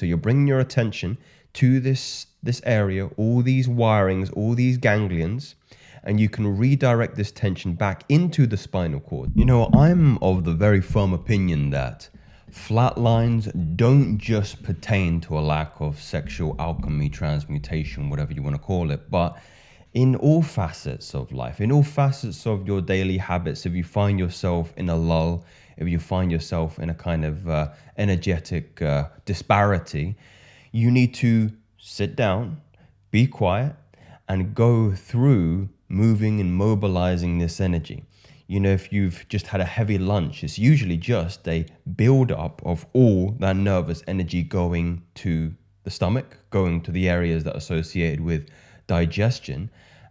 So you're bringing your attention to this area, all these wirings, all these ganglions, and you can redirect this tension back into the spinal cord. You know, I'm of the very firm opinion that flatlines don't just pertain to a lack of sexual alchemy, transmutation, whatever you want to call it, but in all facets of life, in all facets of your daily habits. If you find yourself in a lull, if you find yourself in a kind of energetic disparity, you need to sit down, be quiet, and go through moving and mobilizing this energy. You know, if you've just had a heavy lunch, it's usually just a build-up of all that nervous energy going to the stomach, going to the areas that are associated with digestion.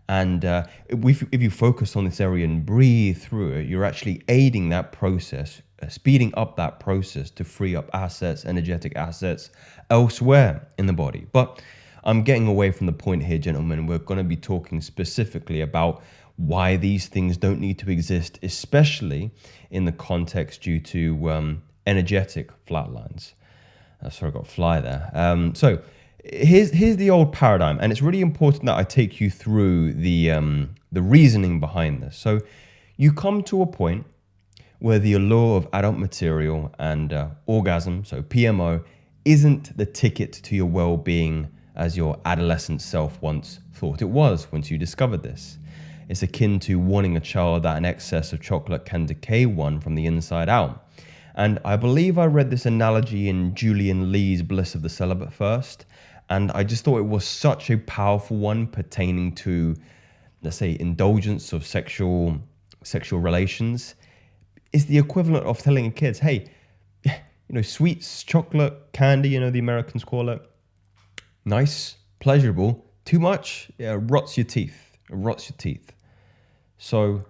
And if you focus on this area and breathe through it, you're actually aiding that process, speeding up that process to free up assets, energetic assets elsewhere in the body. But I'm getting away from the point here, gentlemen. We're going to be talking specifically about why these things don't need to exist, especially in the context due to energetic flatlines. Sorry, I got fly there. So here's the old paradigm, and it's really important that I take you through the reasoning behind this. So you come to a point where the allure of adult material and orgasm, so PMO, isn't the ticket to your well-being as your adolescent self once thought it was once you discovered this. It's akin to warning a child that an excess of chocolate can decay one from the inside out. And I believe I read this analogy in Julian Lee's Bliss of the Celibate first, and I just thought it was such a powerful one pertaining to, let's say, indulgence of sexual relations. It's the equivalent of telling kids, hey, you know, sweets, chocolate, candy, you know, the Americans call it, nice, pleasurable. Too much, yeah, rots your teeth. It rots your teeth. So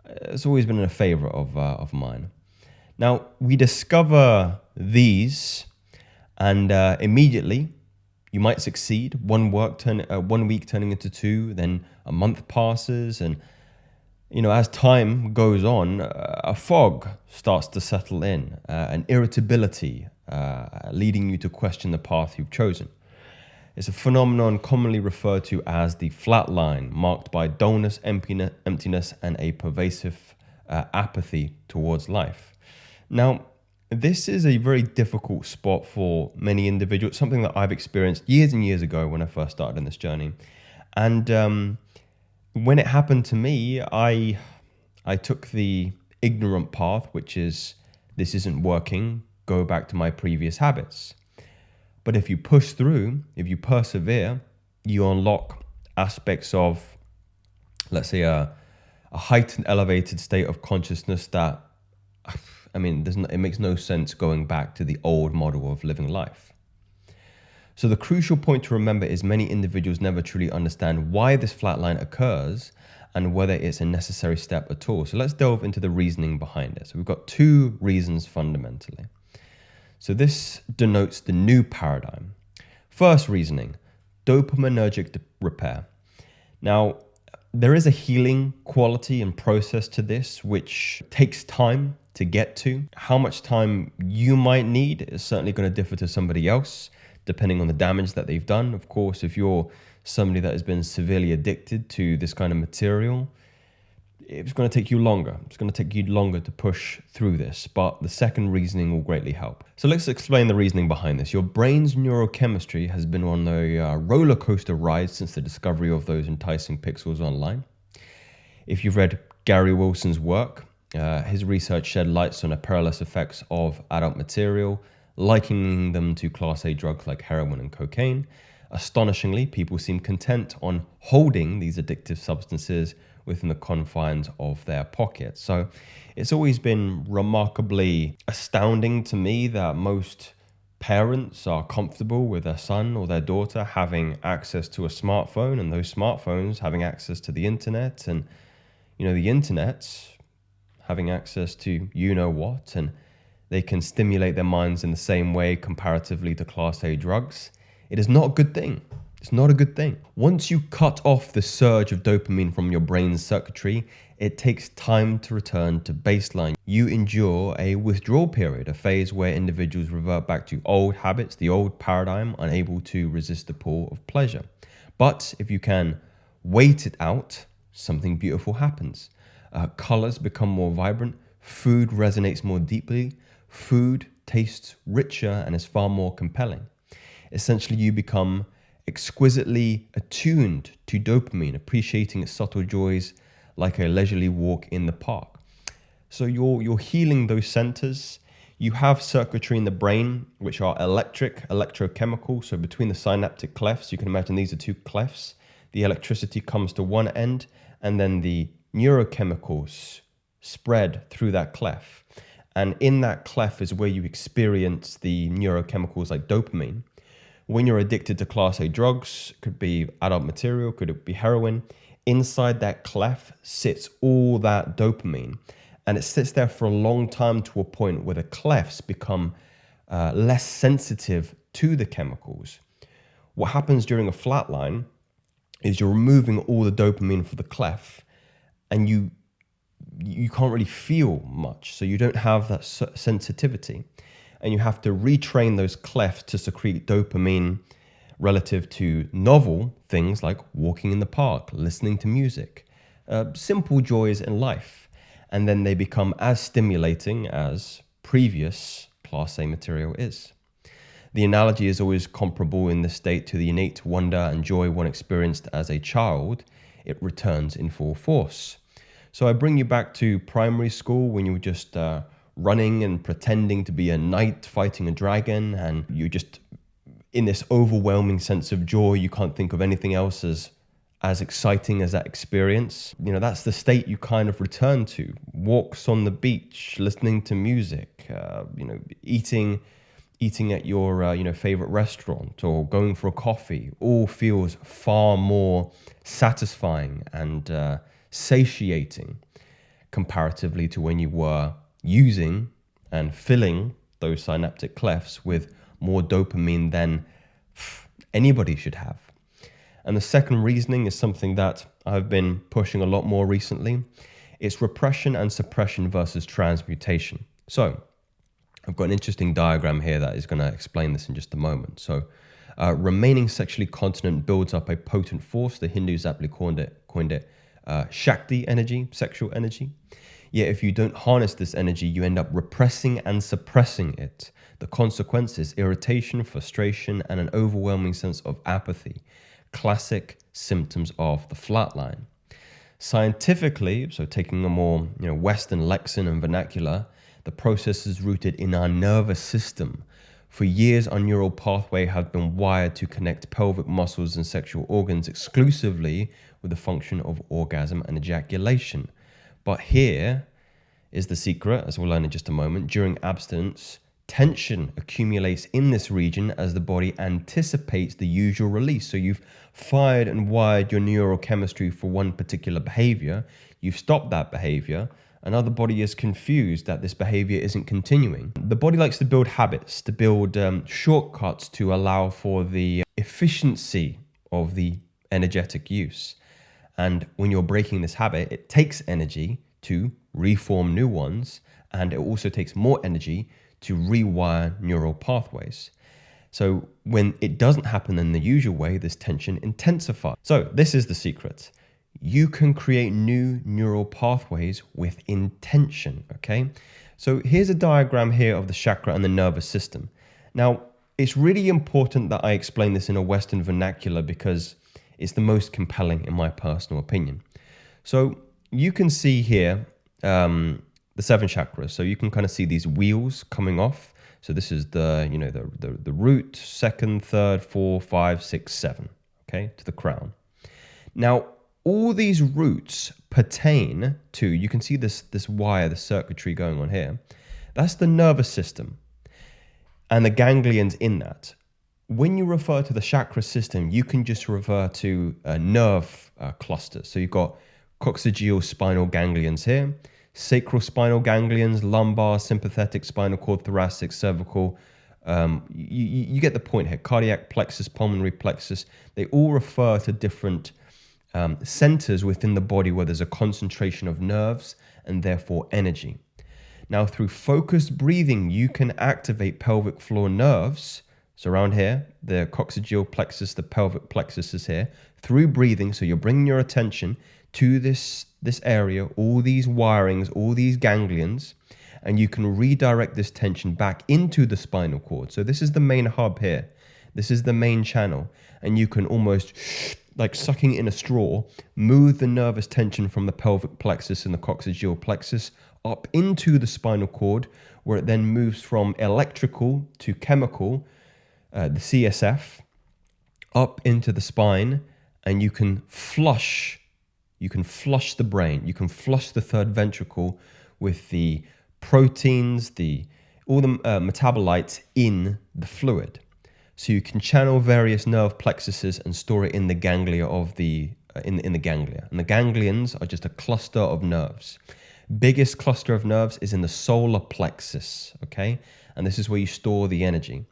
it's always been a favorite of mine. Now, we discover these, and immediately you might succeed. 1 week turning into 2, then a month passes, and you know, as time goes on, a fog starts to settle in, an irritability leading you to question the path you've chosen. It's a phenomenon commonly referred to as the flat line, marked by dullness, emptiness, and a pervasive apathy towards life. Now, this is a very difficult spot for many individuals, something that I've experienced years and years ago when I first started on this journey. And when it happened to me, I took the ignorant path, which is, this isn't working, go back to my previous habits. But if you push through, if you persevere, you unlock aspects of, let's say, a heightened, elevated state of consciousness that, I mean, it makes no sense going back to the old model of living life. So the crucial point to remember is many individuals never truly understand why this flatline occurs and whether it's a necessary step at all. So let's delve into the reasoning behind it. So we've got 2 reasons fundamentally. So this denotes the new paradigm. First reasoning, dopaminergic repair. Now, there is a healing quality and process to this, which takes time to get to. How much time you might need is certainly going to differ to somebody else, depending on the damage that they've done. Of course, if you're somebody that has been severely addicted to this kind of material, it's going to take you longer. It's going to take you longer to push through this, but the second reasoning will greatly help. So let's explain the reasoning behind this. Your brain's neurochemistry has been on a roller coaster ride since the discovery of those enticing pixels online. If you've read Gary Wilson's work, his research shed lights on the perilous effects of adult material, likening them to Class A drugs like heroin and cocaine. Astonishingly, people seem content on holding these addictive substances within the confines of their pockets. So it's always been remarkably astounding to me that most parents are comfortable with their son or their daughter having access to a smartphone, and those smartphones having access to the internet, and you know, the internet having access to you know what, and they can stimulate their minds in the same way comparatively to Class A drugs. It is not a good thing. It's not a good thing. Once you cut off the surge of dopamine from your brain's circuitry, it takes time to return to baseline. You endure a withdrawal period, a phase where individuals revert back to old habits, the old paradigm, unable to resist the pull of pleasure. But if you can wait it out, something beautiful happens. Colors become more vibrant, food resonates more deeply, food tastes richer and is far more compelling. Essentially, you become exquisitely attuned to dopamine, appreciating its subtle joys like a leisurely walk in the park. So you're healing those centers. You have circuitry in the brain, which are electrochemical. So between the synaptic clefts, you can imagine these are two clefts. The electricity comes to one end, and then the neurochemicals spread through that cleft. And in that cleft is where you experience the neurochemicals like dopamine. When you're addicted to Class A drugs, could be adult material, could it be heroin, inside that cleft sits all that dopamine. And it sits there for a long time to a point where the clefts become less sensitive to the chemicals. What happens during a flatline is you're removing all the dopamine from the cleft, and you can't really feel much. So you don't have that sensitivity. And you have to retrain those clefts to secrete dopamine relative to novel things like walking in the park, listening to music, simple joys in life. And then they become as stimulating as previous Class A material is. The analogy is always comparable in this state to the innate wonder and joy one experienced as a child. It returns in full force. So I bring you back to primary school when you were just running and pretending to be a knight fighting a dragon, and you're just in this overwhelming sense of joy. You can't think of anything else as exciting as that experience. You know, that's the state you kind of return to. Walks on the beach, listening to music, eating at your favorite restaurant, or going for a coffee, all feels far more satisfying and satiating comparatively to when you were using and filling those synaptic clefts with more dopamine than anybody should have. And the second reasoning is something that I've been pushing a lot more recently. It's repression and suppression versus transmutation. So I've got an interesting diagram here that is going to explain this in just a moment. So remaining sexually continent builds up a potent force. The Hindus aptly coined it Shakti energy, sexual energy. Yet if you don't harness this energy, you end up repressing and suppressing it. The consequence is irritation, frustration, and an overwhelming sense of apathy. Classic symptoms of the flatline. Scientifically, so taking a more Western lexicon and vernacular, the process is rooted in our nervous system. For years, our neural pathway have been wired to connect pelvic muscles and sexual organs exclusively with the function of orgasm and ejaculation. But here is the secret, as we'll learn in just a moment. During abstinence, tension accumulates in this region as the body anticipates the usual release. So you've fired and wired your neurochemistry for one particular behavior. You've stopped that behavior. Another body is confused that this behavior isn't continuing. The body likes to build habits, to build shortcuts to allow for the efficiency of the energetic use. And when you're breaking this habit, it takes energy to reform new ones, and it also takes more energy to rewire neural pathways. So when it doesn't happen in the usual way, this tension intensifies. So this is the secret. You can create new neural pathways with intention, okay? So here's a diagram here of the chakra and the nervous system. Now, it's really important that I explain this in a Western vernacular because it's the most compelling in my personal opinion. So you can see here the 7 chakras. So you can kind of see these wheels coming off. So this is the root, 2nd, 3rd, 4, 5, 6, 7, okay, to the crown. Now, all these roots pertain to, you can see this wire, the circuitry going on here. That's the nervous system and the ganglions in that. When you refer to the chakra system, you can just refer to nerve clusters. So you've got coccygeal spinal ganglions here, sacral spinal ganglions, lumbar, sympathetic spinal cord, thoracic, cervical, You get the point here. Cardiac plexus, pulmonary plexus, they all refer to different centers within the body where there's a concentration of nerves and therefore energy. Now, through focused breathing, you can activate pelvic floor nerves. So around here, the coccygeal plexus, the pelvic plexus is here. Through breathing, so you're bringing your attention to this area, all these wirings, all these ganglions, and you can redirect this tension back into the spinal cord. So this is the main hub here. This is the main channel. And you can almost, like sucking in a straw, move the nervous tension from the pelvic plexus and the coccygeal plexus up into the spinal cord, where it then moves from electrical to chemical, the CSF, up into the spine, and you can flush the brain. You can flush the third ventricle with the proteins, all the metabolites in the fluid. So you can channel various nerve plexuses and store it in the ganglia of in the ganglia. And the ganglions are just a cluster of nerves. Biggest cluster of nerves is in the solar plexus, okay? And this is where you store the energy.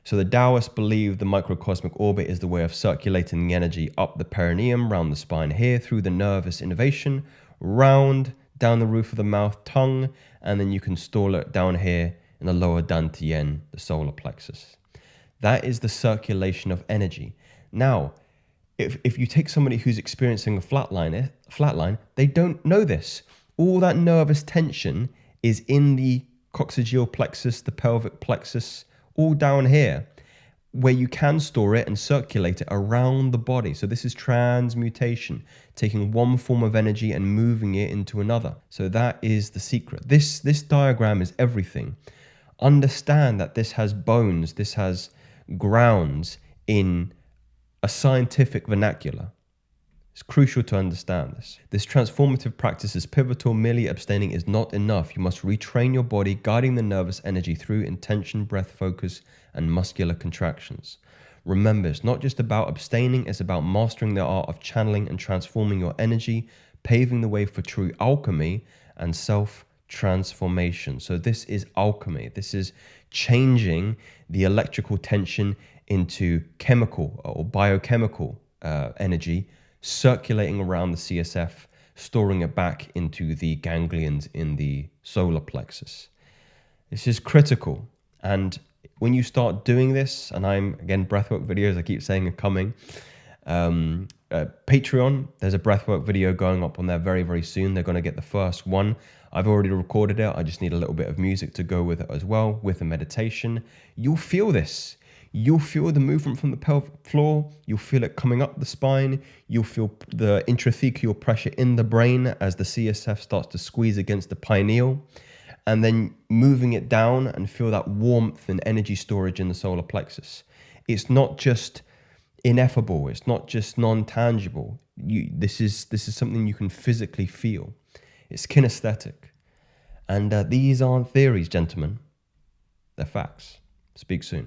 So the Taoists believe the microcosmic orbit is the way of circulating the energy up the perineum, round the spine here, through the nervous innervation, round, down the roof of the mouth, tongue, and then you can store it down here in the lower dantian, the solar plexus. That is the circulation of energy. Now, if you take somebody who's experiencing a flatline, they don't know this. All that nervous tension is in the coccygeal plexus, the pelvic plexus, all down here, where you can store it and circulate it around the body. So this is transmutation, taking one form of energy and moving it into another. So that is the secret. This diagram is everything. Understand that this has bones, this has grounds in a scientific vernacular. It's crucial to understand this. This transformative practice is pivotal. Merely abstaining is not enough. You must retrain your body, guiding the nervous energy through intention, breath focus, and muscular contractions. Remember, it's not just about abstaining, it's about mastering the art of channeling and transforming your energy, paving the way for true alchemy and self-transformation. So this is alchemy. This is changing the electrical tension into chemical or biochemical energy, circulating around the CSF, storing it back into the ganglions in the solar plexus. This is critical. And when you start doing this, and again, breathwork videos, I keep saying are coming. Patreon, there's a breathwork video going up on there very, very soon. They're going to get the first one. I've already recorded it. I just need a little bit of music to go with it as well, with a meditation. You'll feel this. You'll feel the movement from the pelvic floor. You'll feel it coming up the spine. You'll feel the intrathecal pressure in the brain as the CSF starts to squeeze against the pineal, and then moving it down and feel that warmth and energy storage in the solar plexus. It's not just ineffable. It's not just non-tangible. This is something you can physically feel. It's kinesthetic. And these aren't theories, gentlemen. They're facts. Speak soon.